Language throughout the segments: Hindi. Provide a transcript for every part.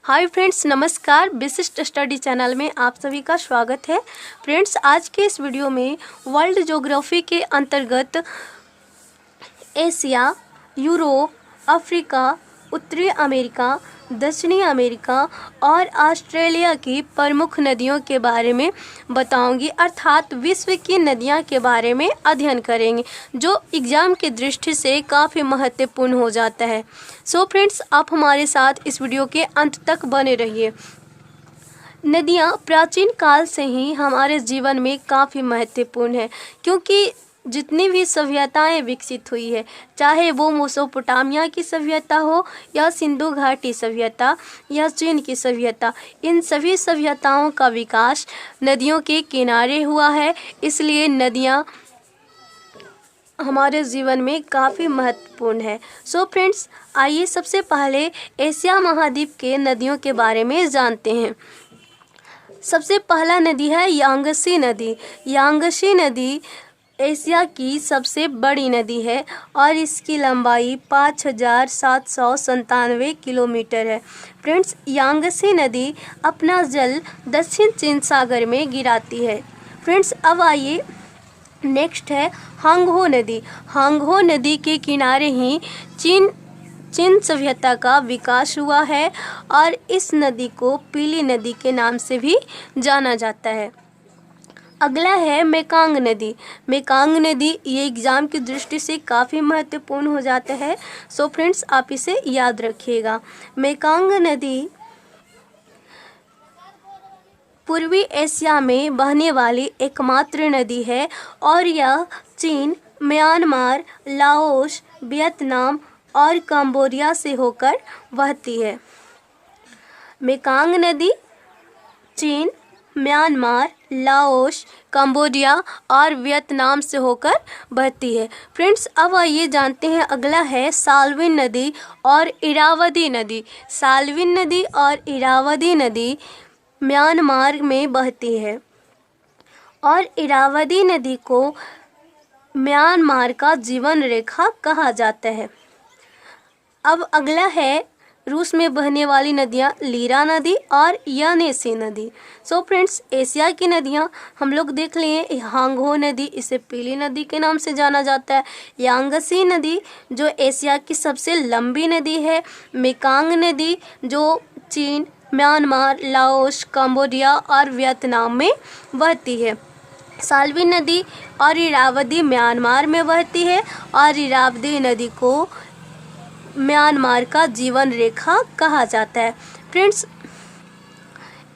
हाय फ्रेंड्स, नमस्कार। विशिष्ट स्टडी चैनल में आप सभी का स्वागत है। फ्रेंड्स, आज के इस वीडियो में वर्ल्ड ज्योग्राफी के अंतर्गत एशिया, यूरोप, अफ्रीका, उत्तरी अमेरिका, दक्षिणी अमेरिका और ऑस्ट्रेलिया की प्रमुख नदियों के बारे में बताऊंगी, अर्थात विश्व की नदियां के बारे में अध्ययन करेंगे, जो एग्ज़ाम की दृष्टि से काफ़ी महत्वपूर्ण हो जाता है। सो फ्रेंड्स, आप हमारे साथ इस वीडियो के अंत तक बने रहिए। नदियां प्राचीन काल से ही हमारे जीवन में काफ़ी महत्वपूर्ण है, क्योंकि जितनी भी सभ्यताएं विकसित हुई है, चाहे वो मेसोपोटामिया की सभ्यता हो या सिंधु घाटी सभ्यता या चीन की सभ्यता, इन सभी सभ्यताओं का विकास नदियों के किनारे हुआ है। इसलिए नदियां हमारे जीवन में काफ़ी महत्वपूर्ण है। सो फ्रेंड्स, आइए सबसे पहले एशिया महाद्वीप के नदियों के बारे में जानते हैं। सबसे पहला नदी है यांगसी नदी। यांगसी नदी एशिया की सबसे बड़ी नदी है और इसकी लंबाई 5797 किलोमीटर है। फ्रेंड्स, यांगसी नदी अपना जल दक्षिण चीन सागर में गिराती है। फ्रेंड्स, अब आइए नेक्स्ट है हांगहो नदी। हांगहो नदी के किनारे ही चीन सभ्यता का विकास हुआ है और इस नदी को पीली नदी के नाम से भी जाना जाता है। अगला है मेकांग नदी। मेकांग नदी ये एग्ज़ाम की दृष्टि से काफ़ी महत्वपूर्ण हो जाता है। सो फ्रेंड्स, आप इसे याद रखिएगा। मेकांग नदी पूर्वी एशिया में बहने वाली एकमात्र नदी है और यह चीन, म्यांमार, लाओस, वियतनाम और कंबोडिया से होकर बहती है। मेकांग नदी चीन, म्यांमार, लाओस, कंबोडिया और वियतनाम से होकर बहती है। फ्रेंड्स, अब आइए जानते हैं, अगला है साल्विन नदी और इरावदी नदी। साल्विन नदी और इरावदी नदी म्यांमार में बहती है और इरावदी नदी को म्यांमार का जीवन रेखा कहा जाता है। अब अगला है रूस में बहने वाली नदियाँ लीरा नदी और यानेसी नदी। सो फ्रेंड्स, एशिया की नदियाँ हम लोग देख लिए। हांगहो नदी, इसे पीली नदी के नाम से जाना जाता है। यांगसी नदी जो एशिया की सबसे लंबी नदी है। मेकांग नदी जो चीन, म्यांमार, लाओस, कंबोडिया और वियतनाम में बहती है। साल्विन नदी और इरावदी म्यांमार में बहती है और इरावदी नदी को म्यांमार का जीवन रेखा कहा जाता है। फ्रेंड्स,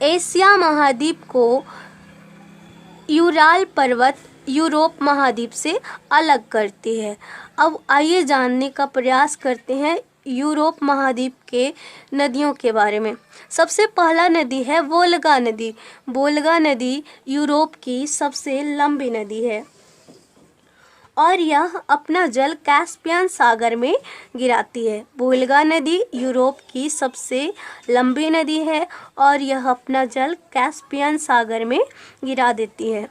एशिया महाद्वीप को यूराल पर्वत यूरोप महाद्वीप से अलग करती है। अब आइए जानने का प्रयास करते हैं यूरोप महाद्वीप के नदियों के बारे में। सबसे पहला नदी है वोल्गा नदी। वोल्गा नदी यूरोप की सबसे लंबी नदी है और यह अपना जल कैस्पियन सागर में गिराती है। वोल्गा नदी यूरोप की सबसे लंबी नदी है और यह अपना जल कैस्पियन सागर में गिरा देती है।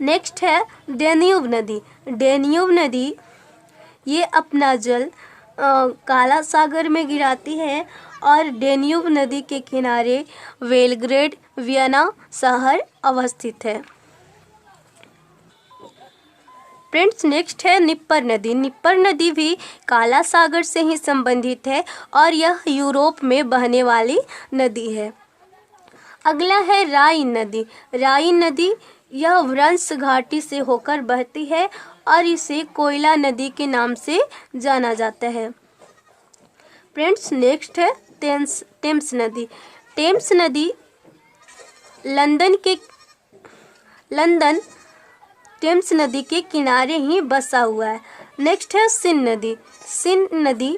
नेक्स्ट है डेन्यूब नदी। डेन्यूब नदी ये अपना जल काला सागर में गिराती है और डेन्यूब नदी के किनारे बेलग्रेड वियना शहर अवस्थित है। फ्रेंड्स, नेक्स्ट है निप्पर नदी। निप्पर नदी भी काला सागर से ही संबंधित है और यह यूरोप में बहने वाली नदी है। अगला है राइन नदी। राइन नदी यह व्रंश घाटी से होकर बहती है और इसे कोयला नदी के नाम से जाना जाता है। फ्रेंड्स, नेक्स्ट है टेम्स नदी। टेम्स नदी लंदन टेम्स नदी के किनारे ही बसा हुआ है। नेक्स्ट है सिन नदी। सिन नदी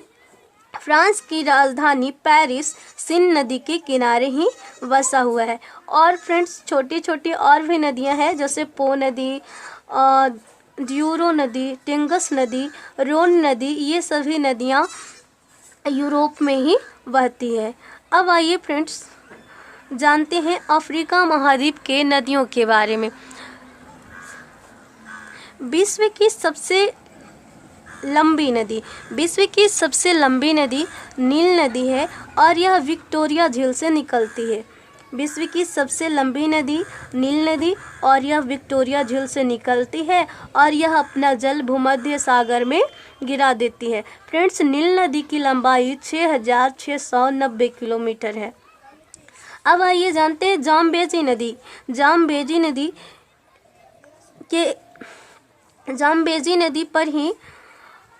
फ्रांस की राजधानी पेरिस सिन नदी के किनारे ही बसा हुआ है। और फ्रेंड्स, छोटी छोटी और भी नदियां हैं, जैसे पो नदी, ड्यूरो नदी, टिंगस नदी, रोन नदी, ये सभी नदियां यूरोप में ही बहती है। अब आइए फ्रेंड्स जानते हैं अफ्रीका महाद्वीप के नदियों के बारे में। विश्व की सबसे लंबी नदी। विश्व की सबसे लंबी नदी नील नदी है और यह विक्टोरिया झील से निकलती है। विश्व की सबसे लंबी नदी नील नदी और यह विक्टोरिया झील से निकलती है और यह अपना जल भूमध्य सागर में गिरा देती है। फ्रेंड्स, नील नदी की लंबाई 6,690 किलोमीटर है। अब आइए जानते हैं जाम्बेजी नदी। जाम्बेजी नदी पर ही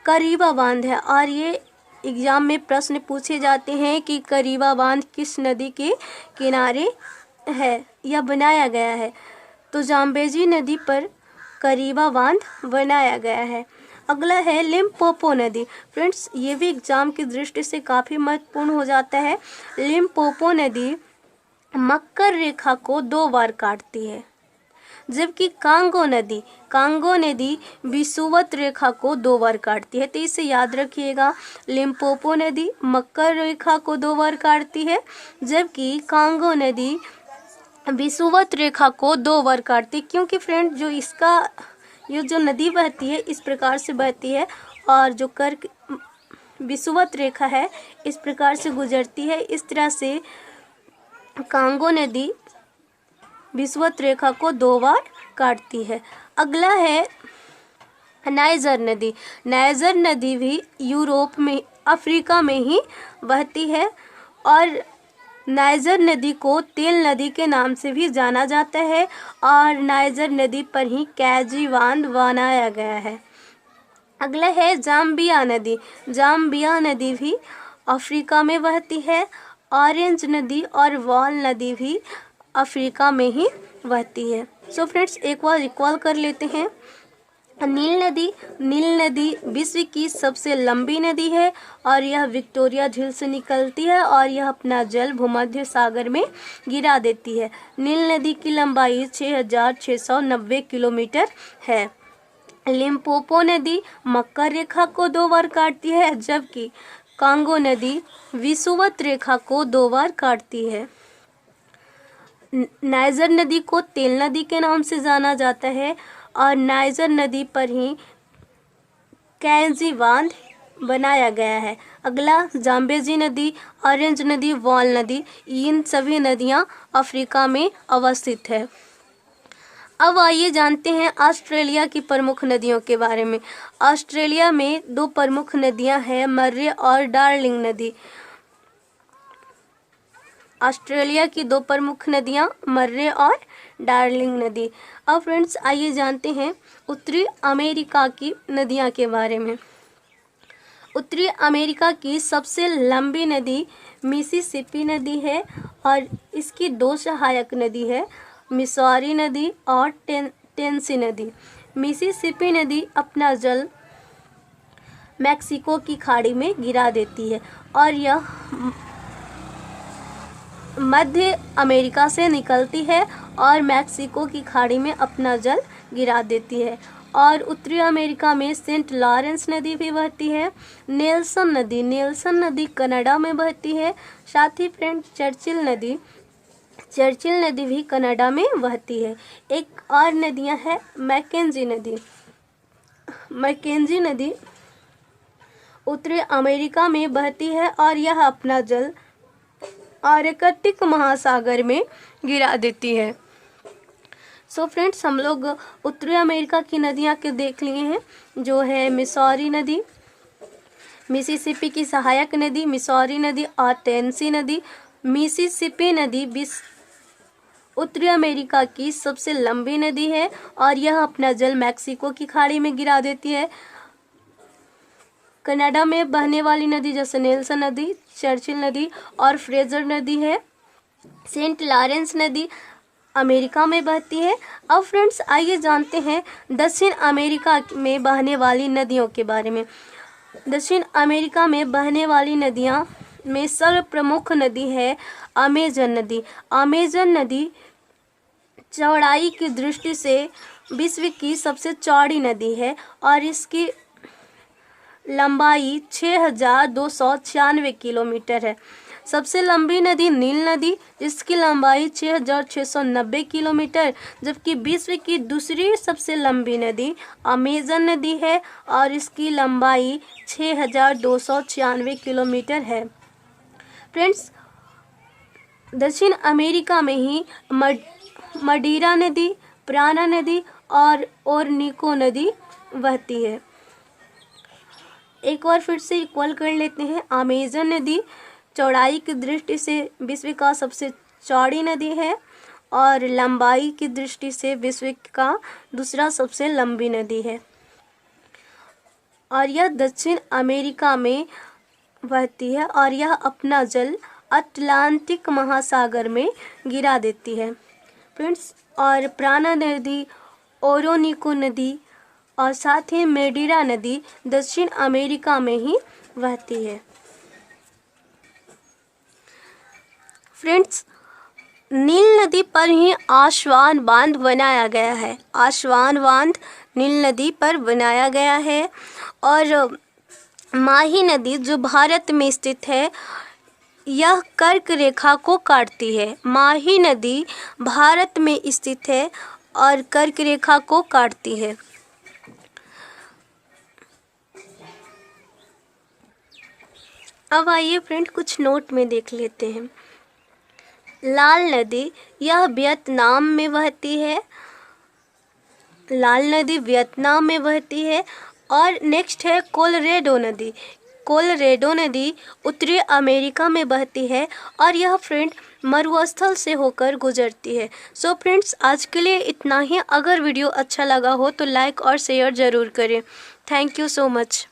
करीबा बांध है और ये एग्जाम में प्रश्न पूछे जाते हैं कि करीबा बांध किस नदी के किनारे है या बनाया गया है। तो जाम्बेजी नदी पर करीबा बांध बनाया गया है। अगला है लिम्पोपो नदी। फ्रेंड्स, ये भी एग्जाम की दृष्टि से काफ़ी महत्वपूर्ण हो जाता है। लिम्पोपो नदी मकर रेखा को 2 बार काटती है, जबकि कांगो नदी विषुवत रेखा को 2 बार काटती है। तो इसे याद रखिएगा, लिम्पोपो नदी मकर रेखा को 2 बार काटती है, जबकि कांगो नदी विषुवत रेखा को 2 बार काटती है। क्योंकि फ्रेंड, ये जो नदी बहती है इस प्रकार से बहती है और जो कर्क विषुवत रेखा है इस प्रकार से गुजरती है। इस तरह से कांगो नदी विषुवत रेखा को 2 बार काटती है। अगला है नाइजर नदी। नाइजर नदी भी यूरोप में, अफ्रीका में ही बहती है और नाइजर नदी को तेल नदी के नाम से भी जाना जाता है और नाइजर नदी पर ही कैजी बांध बनाया गया है। अगला है जाम्बिया नदी। जाम्बिया नदी भी अफ्रीका में बहती है। ऑरेंज नदी और वॉल नदी भी अफ्रीका में ही बहती है। सो फ्रेंड्स, एक बार रिकॉल कर लेते हैं। नील नदी विश्व की सबसे लंबी नदी है और यह विक्टोरिया झील से निकलती है और यह अपना जल भूमध्य सागर में गिरा देती है। नील नदी की लंबाई 6,690 किलोमीटर है। लिम्पोपो नदी मकर रेखा को 2 बार काटती है, जबकि कांगो नदी विषुवत रेखा को 2 बार काटती है। नाइजर नदी को तेल नदी के नाम से जाना जाता है और नाइजर नदी पर ही कैजी बांध बनाया गया है। अगला जाम्बेजी नदी, ऑरेंज नदी, वॉल नदी, इन सभी नदियां अफ्रीका में अवस्थित है। अब आइए जानते हैं ऑस्ट्रेलिया की प्रमुख नदियों के बारे में। ऑस्ट्रेलिया में 2 प्रमुख नदियां हैं, मर्रे और डार्लिंग नदी। ऑस्ट्रेलिया की 2 प्रमुख नदियां मर्रे और डार्लिंग नदी। अब फ्रेंड्स, आइए जानते हैं उत्तरी अमेरिका की नदियां के बारे में। उत्तरी अमेरिका की सबसे लंबी नदी मिसिसिपी नदी है और इसकी 2 सहायक नदी है, मिसौरी नदी और टेनेसी नदी। मिसिसिपी नदी अपना जल मैक्सिको की खाड़ी में गिरा देती है और यह मध्य अमेरिका से निकलती है और मैक्सिको की खाड़ी में अपना जल गिरा देती है। और उत्तरी अमेरिका में सेंट लॉरेंस नदी भी बहती है। नेल्सन नदी कनाडा में बहती है। साथ ही फ्रेंड, चर्चिल नदी भी कनाडा में बहती है। एक और नदियां है मैकेंजी नदी उत्तरी अमेरिका में बहती है और यह अपना जल आर्कटिक महासागर में गिरा देती है। सो फ्रेंड्स, हम लोग उत्तरी अमेरिका की नदियां के देख लिए हैं, जो है मिसौरी नदी, मिसिसिपी की सहायक नदी मिसौरी नदी और टेनेसी नदी। मिसिसिपी नदी उत्तरी अमेरिका की सबसे लंबी नदी है और यह अपना जल मैक्सिको की खाड़ी में गिरा देती है। कनाडा में बहने वाली नदी जैसे नेल्सन नदी, चर्चिल नदी और फ्रेजर नदी है। सेंट लॉरेंस नदी अमेरिका में बहती है। अब फ्रेंड्स, आइए जानते हैं दक्षिण अमेरिका में बहने वाली नदियों के बारे में। दक्षिण अमेरिका में बहने वाली नदियां में सर्वप्रमुख नदी है अमेजन नदी। अमेजन नदी चौड़ाई की दृष्टि से विश्व की सबसे चौड़ी नदी है और इसकी लंबाई 6,296 किलोमीटर है। सबसे लंबी नदी नील नदी, जिसकी लंबाई 6,690 किलोमीटर, जबकि विश्व की दूसरी सबसे लंबी नदी अमेजन नदी है और इसकी लंबाई 6,296 किलोमीटर है। फ्रेंड्स, दक्षिण अमेरिका में ही मडीरा नदी, प्राना नदी और ओरनिको नदी बहती है। एक बार फिर से इक्वल कर लेते हैं। अमेजन नदी चौड़ाई की दृष्टि से विश्व का सबसे चौड़ी नदी है और लंबाई की दृष्टि से विश्व का दूसरा सबसे लंबी नदी है और यह दक्षिण अमेरिका में बहती है और यह अपना जल अटलांटिक महासागर में गिरा देती है। फ्रेंड्स, और प्राना नदी, ओरोनिको नदी और साथ ही मेडीरा नदी दक्षिण अमेरिका में ही बहती है। फ्रेंड्स, नील नदी पर ही आस्वान बांध बनाया गया है। आस्वान बांध नील नदी पर बनाया गया है। और माही नदी जो भारत में स्थित है, यह कर्क रेखा को काटती है। माही नदी भारत में स्थित है और कर्क रेखा को काटती है। अब आइए फ्रेंड कुछ नोट में देख लेते हैं। लाल नदी, यह वियतनाम में बहती है। लाल नदी वियतनाम में बहती है। और नेक्स्ट है कोलोराडो नदी। कोलोराडो नदी उत्तरी अमेरिका में बहती है और यह फ्रेंड मरुस्थल से होकर गुजरती है। सो फ्रेंड्स, आज के लिए इतना ही। अगर वीडियो अच्छा लगा हो तो लाइक और शेयर ज़रूर करें। Thank you so much.